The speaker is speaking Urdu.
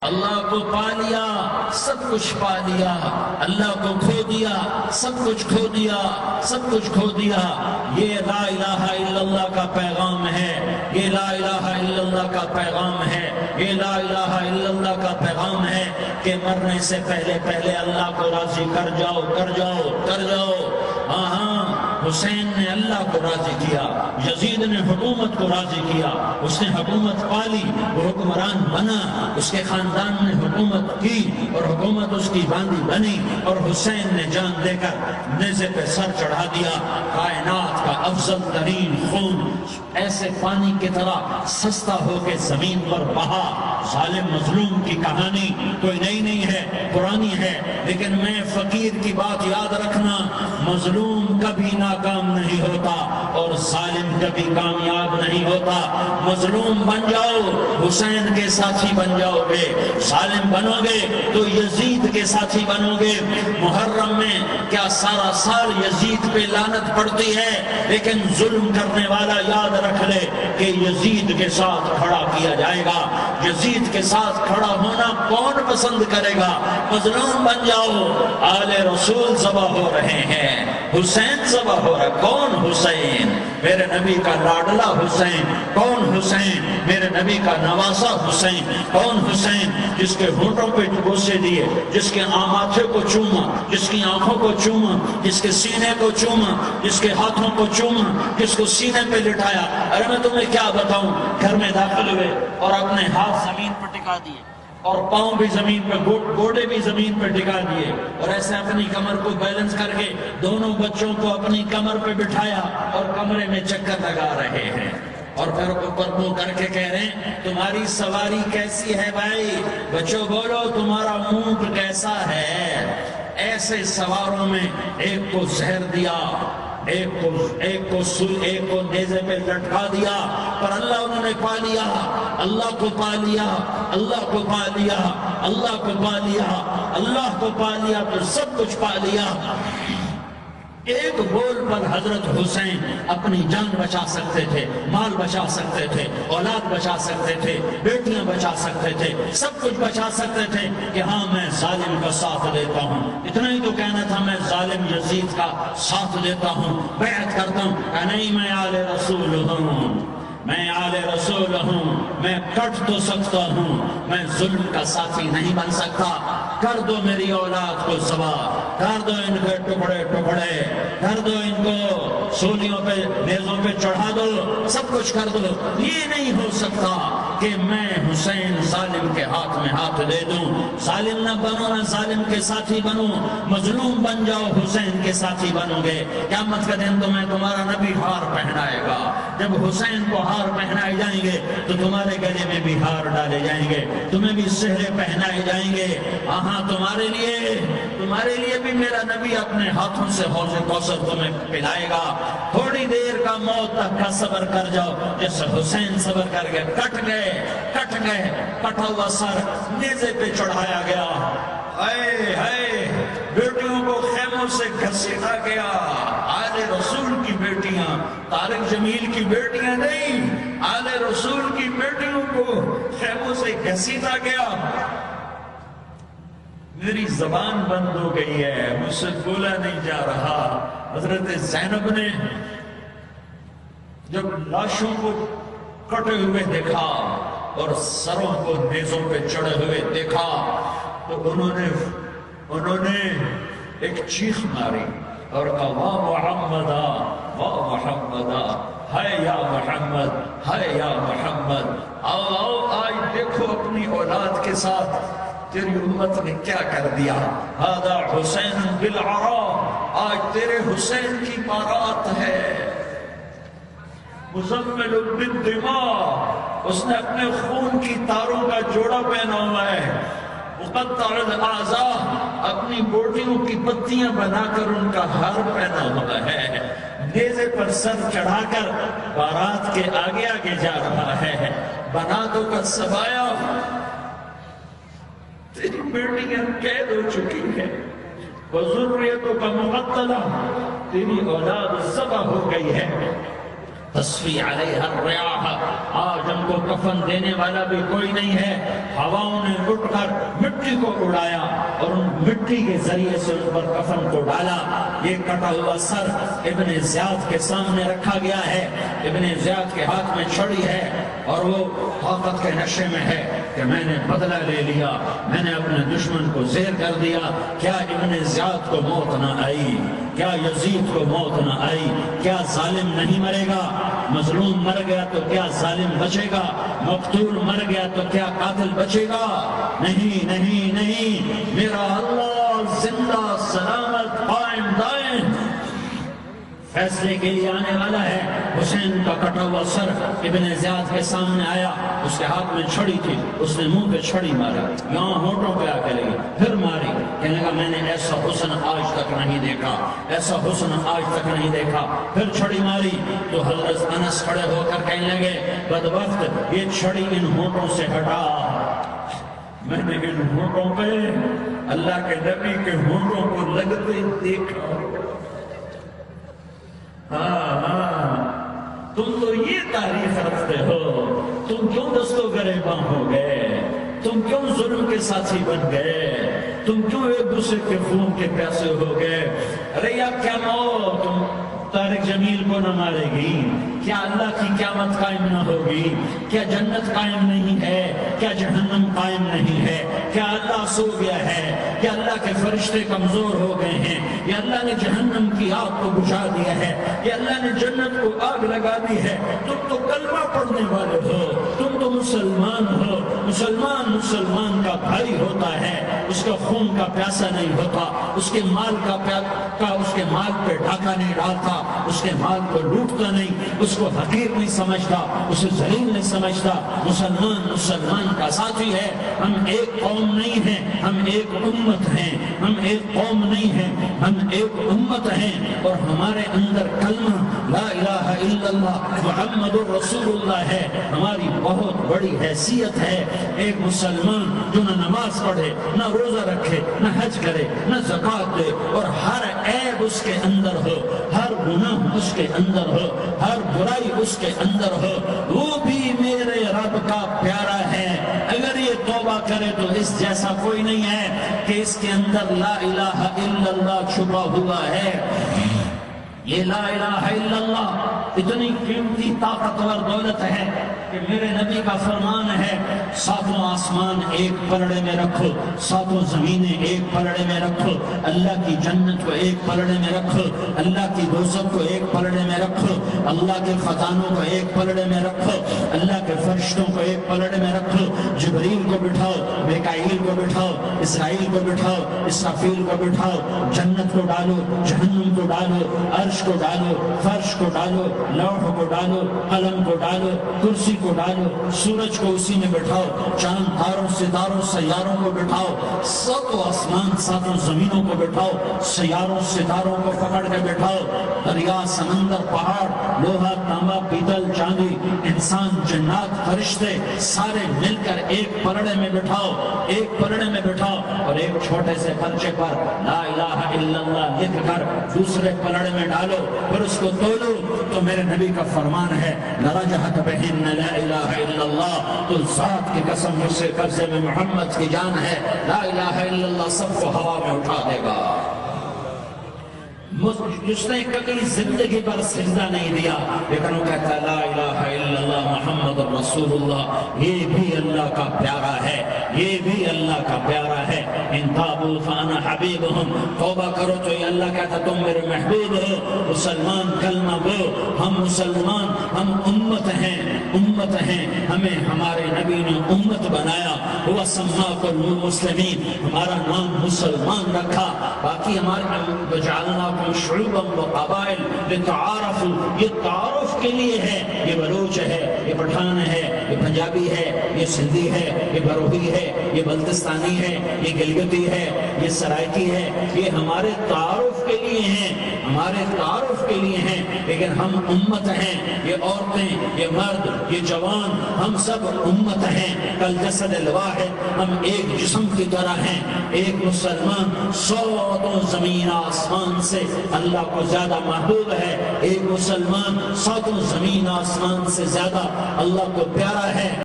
اللہ کو پا لیا سب کچھ پا لیا، اللہ کو کھو دیا سب کچھ کھو دیا، سب کچھ کھو دیا۔ یہ لا الہ الا اللہ کا پیغام ہے، یہ لا الہ الا اللہ کا پیغام ہے، یہ لا الہ الا اللہ کا پیغام ہے کہ مرنے سے پہلے پہلے اللہ کو راضی کر جاؤ، کر جاؤ، کر جاؤ۔ ہاں حسین نے اللہ کو راضی کیا، یزید نے حکومت کو راضی کیا، اس نے حکومت پالی، وہ حکمران بنا، اس کے خاندان نے حکومت کی اور حکومت اس کی باندھی بنی، اور حسین نے جان دے کر نیزے پہ سر چڑھا دیا۔ کائنات کا افضل ترین خون ایسے پانی کی طرح سستا ہو کے زمین پر بہا۔ ظالم مظلوم کی کہانی کوئی نئی نہیں ہے، پرانی ہے، لیکن میں فقیر کی بات یاد رکھنا، مظلوم کبھی ناکام نہیں ہوتا اور ظالم کبھی کامیاب نہیں ہوتا۔ مظلوم بن جاؤ حسین کے ساتھی بن جاؤ گے، ظالم بنو گے تو یزید کے ساتھی بنو گے۔ محرم میں کیا سارا سال یزید پہ لعنت پڑتی ہے، لیکن ظلم کرنے والا یاد رکھ لے کہ یزید کے ساتھ کھڑا کیا جائے گا۔ یزید کے ساتھ کھڑا ہونا کون پسند کرے گا؟ مظلوم بن جاؤ۔ آل رسول ذبح ہو رہے ہیں، حسین ذبح ہو رہا ہے۔ کون حسین؟ میرے نبی کا لاڈلا حسین۔ کون حسین؟ میرے نبی کا نواسا حسین۔ کون حسین؟ جس کے ہونٹوں پہ بوسے دیے، جس کے ماتھے کو چوما، جس کی آنکھوں کو چوما، جس کے سینے کو چوما، جس کے ہاتھوں کو چوما، جس کو سینے پہ لٹایا۔ ارے میں تمہیں کیا بتاؤں، گھر میں داخل ہوئے اور اپنے ہاتھ زمین پر ٹکا دیے اور پاؤں بھی زمین پہ، گوڑے بھی زمین پہ ٹکا دیے، اور ایسے اپنی کمر کو بیلنس کر کے دونوں بچوں کو اپنی کمر پہ بٹھایا اور کمرے میں چکر لگا رہے ہیں، اور پھر اوپر منہ کر کے کہہ رہے ہیں تمہاری سواری کیسی ہے بھائی؟ بچوں بولو تمہارا اونٹ کیسا ہے؟ ایسے سواروں میں ایک کو زہر دیا، ایک کو نیزے پہ لٹکا دیا، پر اللہ انہوں نے پا لیا، اللہ کو پا لیا، اللہ کو پا لیا، اللہ کو پا لیا، اللہ کو پا لیا تو سب کچھ پا لیا۔ ایک بول پر حضرت حسین اپنی جان بچا سکتے تھے، مال بچا سکتے تھے، اولاد بچا سکتے تھے، بیٹیاں بچا سکتے تھے، سب کچھ بچا سکتے تھے کہ ہاں میں ظالم کا ساتھ دیتا ہوں۔ اتنا ہی تو کہنا تھا میں ظالم یزید کا ساتھ دیتا ہوں، بیعت کرتا ہوں کہ نہیں میں آل رسول ہوں، میں آل رسول ہوں، میں کٹ تو سکتا ہوں، میں ظلم کا ساتھی نہیں بن سکتا۔ کر دو میری اولاد کو ذبح، کر دو ان کے ٹکڑے ٹکڑے، کر دو ان کو سولیوں پہ نیزوں پہ چڑھا دو، سب کچھ کر دو۔ یہ نہیں ہو سکتا کہ میں حسین ظالم کے ہاتھ میں ہاتھ دے دوں۔ ظالم نہ بنو، میں ظالم کے ساتھی بنوں، مظلوم بن جاؤ، حسین کے ساتھی بنو گے۔ قیامت کا دن تمہیں تمہارا نبی ہار پہنائے گا۔ جب حسین کو ہار پہنائے جائیں گے تو تمہارے گلے میں بھی ہار ڈالے جائیں گے، تمہیں بھی سہرے پہنائے جائیں گے۔ ہاں تمہارے لیے بھی میرا نبی اپنے ہاتھوں سے حوض کوثر تمہیں پلائے گا۔ تھوڑی دیر کا موت تک کا صبر کر جاؤ، جیسے حسین صبر کر گئے۔ کٹ گئے، کٹا ہوا سر نیزے پہ چڑھایا گیا۔ اے ہائے، بیٹیوں کو خیموں سے گھسیٹا گیا۔ آل رسول کی بیٹیاں، طارق جمیل کی بیٹیاں نہیں، آل رسول کی بیٹیوں کو خیموں سے گھسیٹا گیا۔ میری زبان بند ہو گئی ہے، مجھ سے بولا نہیں جا رہا۔ حضرت زینب نے جب لاشوں کو کٹے ہوئے دیکھا اور سروں کو نیزوں پہ چڑھے ہوئے دیکھا تو انہوں نے ایک چیخ ماری اور کہا واہ محمدہ، واہ محمدہ، ہائے یا محمد، ہائے یا محمد۔ آؤ آج دیکھو اپنی اولاد کے ساتھ تیری امت نے کیا کر دیا۔ ہذا حسین بالعراء، آج تیرے حسین کی بارات ہے۔ مزمل بالدماء، اس نے اپنے خون کی تاروں کا جوڑا پہنا ہوا ہے۔ مقطع الاعضاء، اپنی بوٹیوں کی پتیاں بنا کر ان کا ہار پہنا ہوا ہے۔ نیزے پر سر چڑھا کر بارات کے آگے آگے جا رہا ہے۔ بناتوں کا سبایا، تیری بیٹیاں قید ہو چکی ہے، وذریتوں کا مقتلہ، تیری اولاد ذبح ہو گئی ہے۔ تصفی علیہ الریاح، آج ان کو کفن دینے والا بھی کوئی نہیں ہے۔ ہواؤں نے اٹھ کر مٹی کو اڑایا اور ان مٹی کے ذریعے سے ان پر کفن کو ڈالا۔ یہ کٹا ہوا سر ابن زیاد کے سامنے رکھا گیا ہے، ابن زیاد کے ہاتھ میں چھڑی ہے اور وہ طاقت کے نشے میں ہے کہ میں نے بدلہ لے لیا، میں نے اپنے دشمن کو زیر کر دیا۔ کیا ابن زیاد کو موت نہ آئی؟ کیا یزید کو موت نہ آئی؟ کیا ظالم نہیں مرے گا؟ مظلوم مر گیا تو کیا ظالم بچے گا؟ مقتول مر گیا تو کیا قاتل بچے گا؟ نہیں نہیں نہیں، میرا اللہ زندہ سلامت قائم دائم فیصلے کے لیے آنے والا ہے۔ حسین کا کٹا ہوا سر ابن زیاد کے سامنے آیا، اس کے ہاتھ میں چھڑی تھی، اس نے منہ پہ چھڑی مارا، یہاں ہونٹوں پہ آ کے لگی، پھر ماری، کہنے لگا میں نے ایسا حسن آج تک نہیں دیکھا، ایسا حسن آج تک نہیں دیکھا، پھر چھڑی ماری تو حضرت انس کھڑے ہو کر کہنے لگے بدبخت یہ چھڑی ان ہونٹوں سے ہٹا، میں نے ان ہونٹوں پہ اللہ کے نبی کے ہونٹوں کو لگتے دیکھا۔ تم تو یہ تاریخ رکھتے ہو، تم کیوں دستوں گریباں ہو گئے، تم کیوں ظلم کے ساتھی بن گئے، تم کیوں ایک دوسرے کے خون کے پیاسے ہو گئے؟ ارے یا کیا موت تم طارق جمیل کو نہ مارے گی؟ کیا اللہ کی قیامت قائم نہ ہوگی؟ کیا جنت قائم نہیں ہے؟ کیا جہنم قائم نہیں ہے؟ کیا اللہ سو گیا ہے؟ کیا اللہ کے فرشتے کمزور ہو گئے ہیں؟ یا اللہ نے جہنم کی آگ کو بجھا دیا ہے؟ یا اللہ نے جنت کو آگ لگا دی ہے؟ تم تو کلمہ پڑھنے والے ہو، تم تو مسلمان ہو۔ مسلمان کا بھائی ہوتا ہے، اس کا خون کا پیاسا نہیں ہوتا، اس کے مال اس کے مال پہ ڈاکہ نہیں ڈالتا، اس کے مال کو لوٹتا نہیں، اس کو حقیر نہیں سمجھتا، اسے ذلیل نہیں سمجھتا۔ مسلمان کا ساتھی ہے۔ ہم ایک قوم نہیں ہیں، ہم ایک امت ہیں، ہم ایک قوم نہیں ہیں، ہم ایک امت ہیں، اور ہمارے اندر کلمہ لا الہ الا اللہ محمد رسول اللہ ہے۔ ہماری بہت بڑی حیثیت ہے۔ ایک مسلمان جو نہ نماز پڑھے، نہ روزہ رکھے، نہ حج کرے، نہ زکوٰۃ دے، اور ہر عیب اس کے اندر ہو، ہر گناہ اس کے اندر ہو، ہر برائی اس کے اندر ہو، وہ بھی میرے رب کا پیارا ہے۔ اگر یہ توبہ کرے تو اس جیسا کوئی نہیں ہے کہ اس کے اندر لا الہ الا اللہ چھپا ہوا ہے۔ یہ لا الہ الا اللہ اتنی قیمتی طاقتور دولت ہے کہ میرے نبی کا فرمان ہے ساتوں آسمان ایک پلڑے میں رکھو، ساتوں زمینیں ایک پلڑے میں رکھو، اللہ کی جنت کو ایک پلڑے میں رکھو، اللہ کی دوزخ کو ایک پلڑے میں رکھو، اللہ کے خزانوں کو ایک پلڑے میں رکھو، اللہ کے فرشتوں کو ایک پلڑے میں رکھو، جبریل کو بٹھاؤ، میکائیل کو بٹھاؤ، اسرائیل کو بٹھاؤ، اسرافیل کو بٹھاؤ، جنت کو ڈالو، جہنم کو ڈالو، عرش کو ڈالو، فرش کو ڈالو، لوح کو ڈالو، قلم کو ڈالو، کرسی کو ڈالو، سورج کو اسی میں بٹھاؤ، چاند تاروں ستاروں سیاروں کو بٹھاؤ، ساتوں آسمان ساتوں زمینوں کو بٹھاؤ، سیاروں ستاروں کو پکڑ کے بٹھاؤ، دریا سمندر پہاڑ لوہا تانبا پیتل چاندی انسان جنات فرشتے سارے مل کر ایک پلڑے میں بٹھاؤ، ایک پلڑے میں بٹھاؤ، اور ایک چھوٹے سے پرچے پر لا الہ الا اللہ لکھ کر دوسرے پلڑے میں ڈالو، پھر اس کو تولو تو میرے نبی کا فرمان ہے لرجحت بہن لا الہ الا اللہ، تو ذات کی قسم مجھ سے قبضے میں محمد کی جان ہے، لا الہ الا اللہ سب کو ہوا میں اٹھا دے گا۔ جس نے کبھی زندگی پر سجدہ نہیں دیا لیکن وہ کہتا ہے لا الہ الا اللہ محمد رسول اللہ، یہ بھی اللہ کا پیارا ہے، یہ بھی اللہ کا پیارا ہے۔ ان تابوا فانا حبیبہم، توبہ کرو تو یہ اللہ کہتا تم میرے محبوب ہو۔ مسلمان کلمہ گو، ہم مسلمان، ہم امت ہیں، امت ہیں، ہمیں ہمارے نبی نے امت بنایا، وہ سماکم المسلمین، ہمارا نام مسلمان رکھا، باقی ہمارے وجعلناکم شعوبا وقبائل لتعارفوا، یہ تعارف کے لیے ہے، یہ بلوچ ہے، یہ پٹھان ہے، یہ پنجابی ہے، یہ سندھی ہے، یہ بروہی ہے، یہ بلتستانی ہے، یہ گلگتی ہے، یہ سرائکی ہے، یہ ہمارے تعارف کے لیے ہیں، ہمارے تعارف کے لیے ہیں، لیکن ہم امت ہیں، یہ عورتیں، یہ مرد، یہ جوان، ہم سب امت ہیں، کل جسد الواحد، ہم ایک جسم کی طرح ہیں۔ ایک مسلمان سوتوں زمین آسمان سے اللہ کو زیادہ محبوب ہے، ایک مسلمان سوتوں زمین آسمان سے زیادہ اللہ کو پیارا ہے۔